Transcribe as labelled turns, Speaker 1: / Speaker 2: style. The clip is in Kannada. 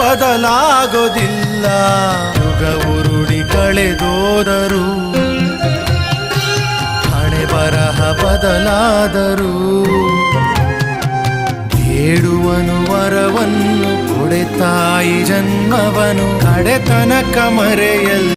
Speaker 1: ಬದಲಾಗೋದಿಲ್ಲ. ಯುಗ ಉರುಳಿ ಕಳೆದೋದರು, ಹಣೆ ಬರಹ ಬದಲಾದರು. ಬೇಡುವನು ವರವನ್ನು ಕೊಡೆ ತಾಯಿ ಜನ್ಮವನು, ಕಡೆತನಕ ಮರೆಯಲ್ಲ.